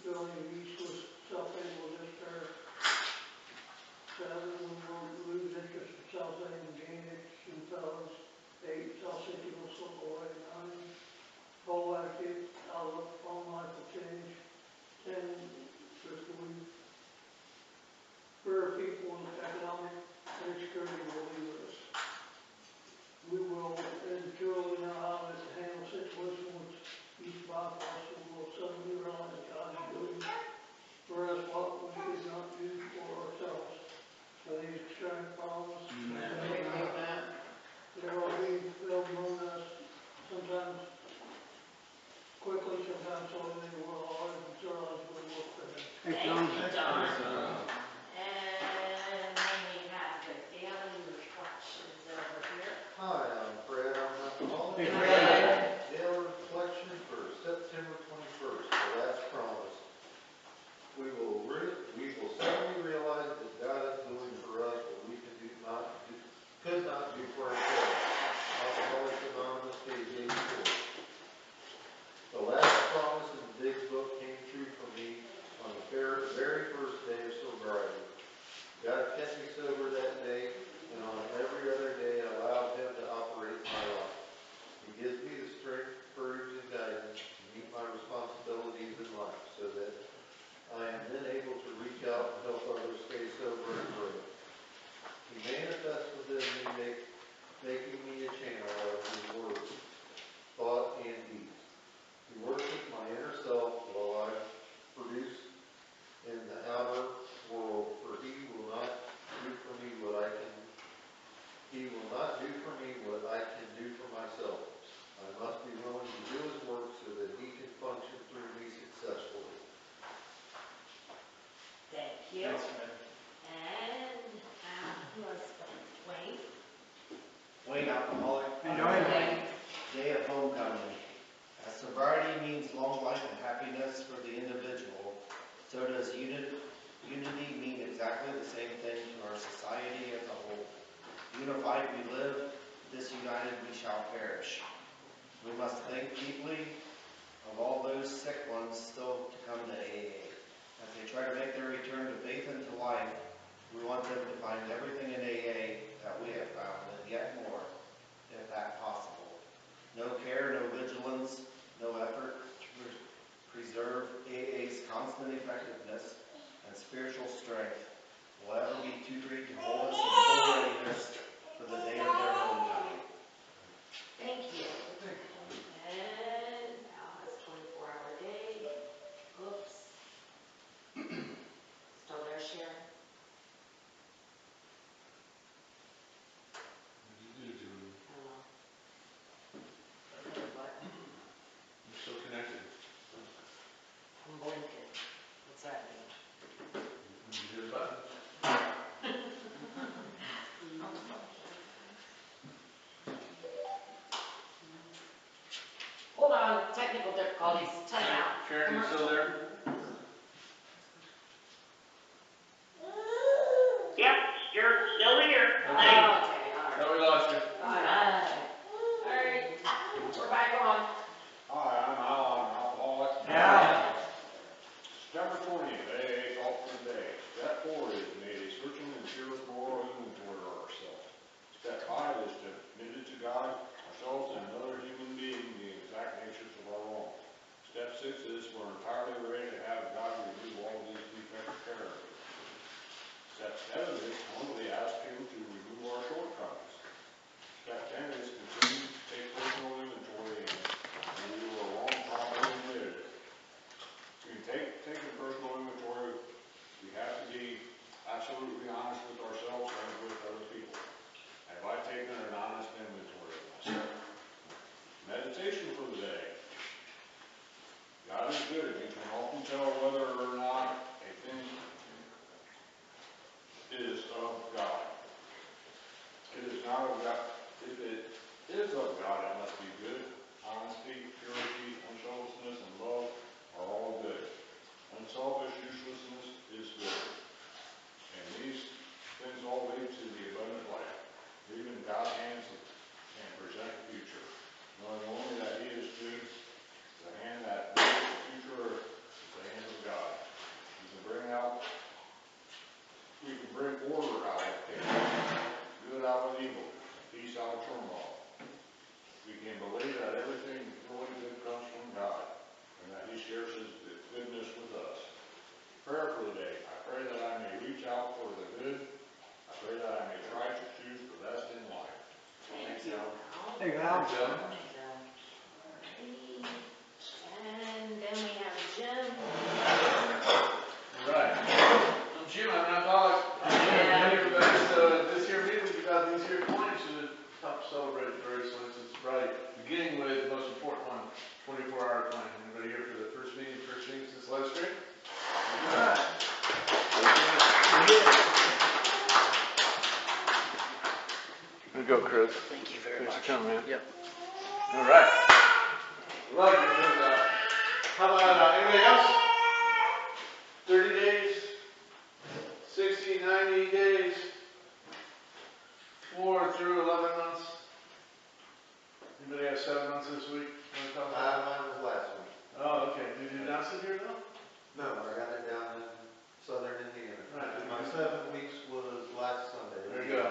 feeling of ease with self-able despair. 7, we will lose interest in self-aim and gain interest in fellows. 8, self-seeking will slip away. 9, whole attitude, outlook on life will change. 10, if we fear people with economic insecurity will leave us. We will truly know how to handle situations which each by us will suddenly realize God is doing for us what we could not do for ourselves. So these extreme problems, there will be filled among us sometimes quickly, sometimes slowly, they will always realize we work for Him. Thanks, Thank Don. you, Don. And then we have the daily reflections over here. Hi, I'm Fred, I'm an alcoholic. Hey, Fred. Daily reflection for September 21st, the last promise. We will suddenly realize that God is doing for us what we could not do for ourselves. Alcoholics Anonymous, page 84. The last promise in the big book came true for me on the very first day of sobriety. God kept me sober that day, and on every other day allowed Him to operate my life. He gives me the strength, courage, and guidance to meet my responsibilities in life so that I am then able to reach out and help others stay sober and grow. He manifests within me, making me a channel of His words, thought, and deeds. He works with my inner self while I produce in the outer world, for He will not do for me what I can do for myself. I must be willing to do His work so that He can function through me successfully. Thank you. Thanks, Fred. And, who else? Wayne? Wayne, alcoholic. Enjoy it. Wayne. Day of homecoming. As sobriety means long life and happiness for the individual, so does unity mean exactly the same thing to our society as a whole. Unified we live, disunited we shall perish. We must think deeply of all those sick ones still to come to AA. As they try to make their return to faith and to life, we want them to find everything in AA that we have found, and yet more, if that possible. No care, no vigilance, no effort to preserve AA's constant effectiveness and spiritual strength will ever be too great to hold us in full readiness for the day of their homecoming. all these timeout. Sharon, you still there? Yep, you're still here. Okay, all right. No, we lost you. All right, we're back on. Hi, I'm Al, I'm an alcoholic. Yeah. September 20th, AA call for the day. Step 4 is made a searching and fearless moral inventory of ourselves. Step 5 is to admit it to God, ourselves, and another human being the exact natures of our wrong. Step 6 is we're entirely ready to have God remove all these defective characters. Step 7 is humbly ask Him to remove our shortcomings. Step 10 is continue to take personal inventory and we were wrong, properly admitted. In taking personal inventory, we have to be absolutely honest with ourselves and with other people. Have I taken an honest inventory of myself? Meditation for the day. God is good. You can often tell whether or not a thing is of God. It is not of God. If it is of God, it must be good. Honesty, purity, unselfishness, and love are all good. Unselfish uselessness is good. And these things all lead to the abundant life. Leave in God's hands and present the future. Knowing only that He is good, the hand that brings the future is the hand of God. We can bring order out of chaos, good out of evil, peace out of turmoil. We can believe that everything really good comes from God, and that He shares His goodness with us. Prayer for the day. I pray that I may reach out for the good. I pray that I may try to choose the best in life. Thanks, Al. Hey, Al. And then we have Jim. All right. I'm Jim, I'm an alcoholic. This year meeting, we got these here points to help celebrate various ones in sobriety. Beginning with the most important one, 24-hour plan. Anybody here for the first meeting since last week? All right. Here we go, Chris. Thank you very Thanks much. for coming, man. Yep. All right. Love you. How about anybody else? 30 days, 60, 90 days, 4 through 11 months. Anybody have 7 months this week? Mine was last week. Oh, okay. Did you announce it here though? No, I got it down in southern Indiana. Right. My 7 weeks was last Sunday. There you go.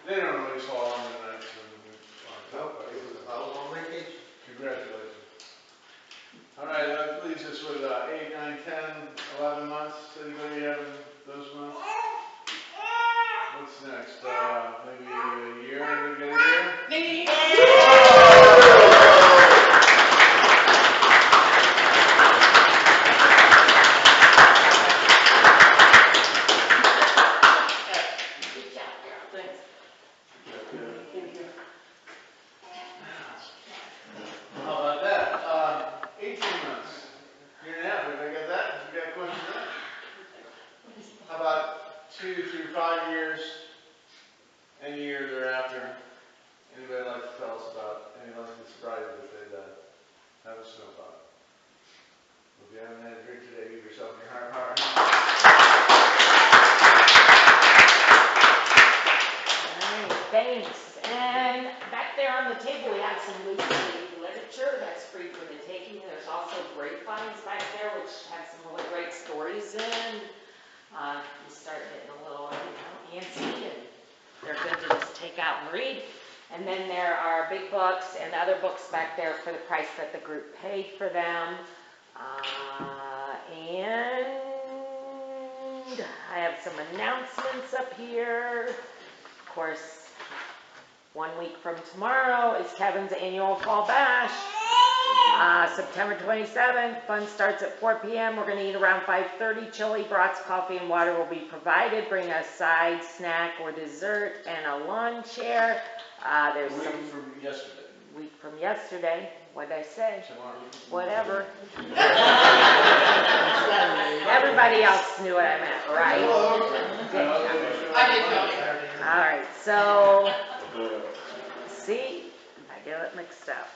They don't always fall on the nights when Nope, I was on vacation. Congratulations. All right, that leaves us with 8, 9, 10, 11 months. Anybody having those months? What's next? Maybe a year? Anybody get a year? Thanks. How about that? 18 months. Year and a half. Everybody got that? You got questions on that? How about 2 through 5 years? Any year thereafter? Anybody like to tell us about any length of sobriety that they've have us know about? If you haven't had a drink today, give yourself your heart. All right, thanks. And back there on the table, we have some loose literature that's free for the taking. There's also grapevines back there, which have some really great stories in. You start getting a little, antsy, and they're good to just take out and read. And then there are big books and other books back there for the price that the group paid for them. And I have some announcements up here. Of course, 1 week from tomorrow is Kevin's annual fall bash. September 27th, fun starts at 4 p.m. We're going to eat around 5:30. Chili, brats, coffee, and water will be provided. Bring a side, snack, or dessert, and a lawn chair. There's A week some from yesterday. week from yesterday. What'd I say? Tomorrow. Whatever. Everybody else knew what I meant, right? I did tell you. All right, so get it mixed up.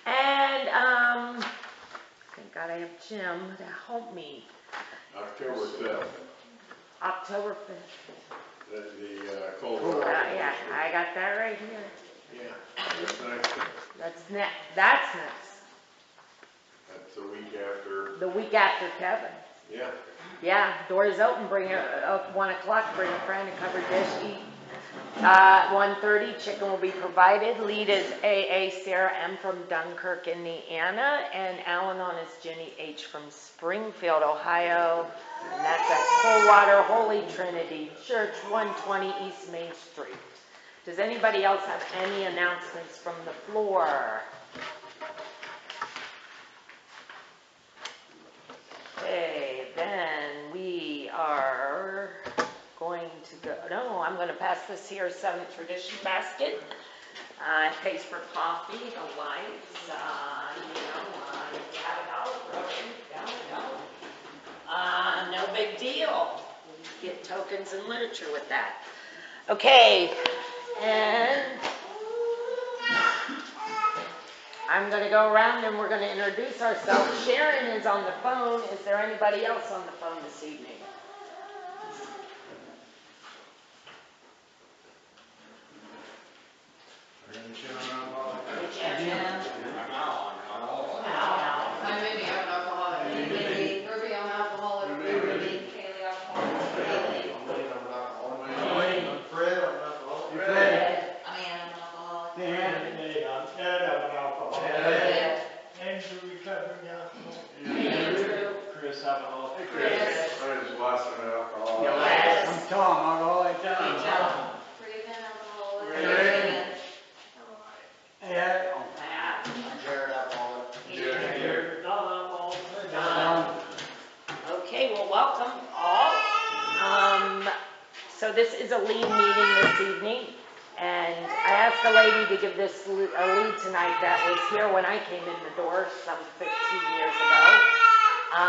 And, thank God I have Jim to help me. October 5th, October 5th. the cold Oh, water. yeah, I got that right here. Yeah, that's next, That's next. that's the week after, The week after Kevin. yeah. Yeah, doors open, bring it, 1 o'clock, bring a friend, a covered dish, eat. 1:30, chicken will be provided. Lead is AA Sarah M. from Dunkirk, Indiana, and Al-Anon is Jenny H. from Springfield, Ohio. And that's at Coldwater Holy Trinity Church, 120 East Main Street. Does anybody else have any announcements from the floor? Okay, then we are going to go, no, I'm going to pass this here 7th tradition basket. It pays for coffee, the lights, if you have a dollar, throw it down the dollar. No big deal. Get tokens and literature with that. Okay, and I'm going to go around and we're going to introduce ourselves. Sharon is on the phone. Is there anybody else on the phone this evening? I'm Mindy, I'm an alcoholic. Mindy. Ruby, I'm alcoholic. Ruby. Kaylee, alcoholic. Kaylee. I'm Fred, I'm an alcoholic. Fred. I'm Ann, I'm an alcoholic. Hey, I'm Ed, I'm an alcoholic. Ed. Andrew, recovering alcoholic. Andrew. Chris, alcoholic. Chris. I just lost an alcohol. Yes. I'm Tom, alcoholic. John. Reagan, alcoholic. Reagan. Yeah. I'm Jared, alcoholic. You're not alcoholic. John. Okay, well, welcome all. So this is a lead meeting this evening, and I asked the lady to give this a lead tonight that was here when I came in the door some 15 years ago.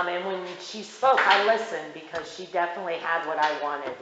And when she spoke, I listened because she definitely had what I wanted.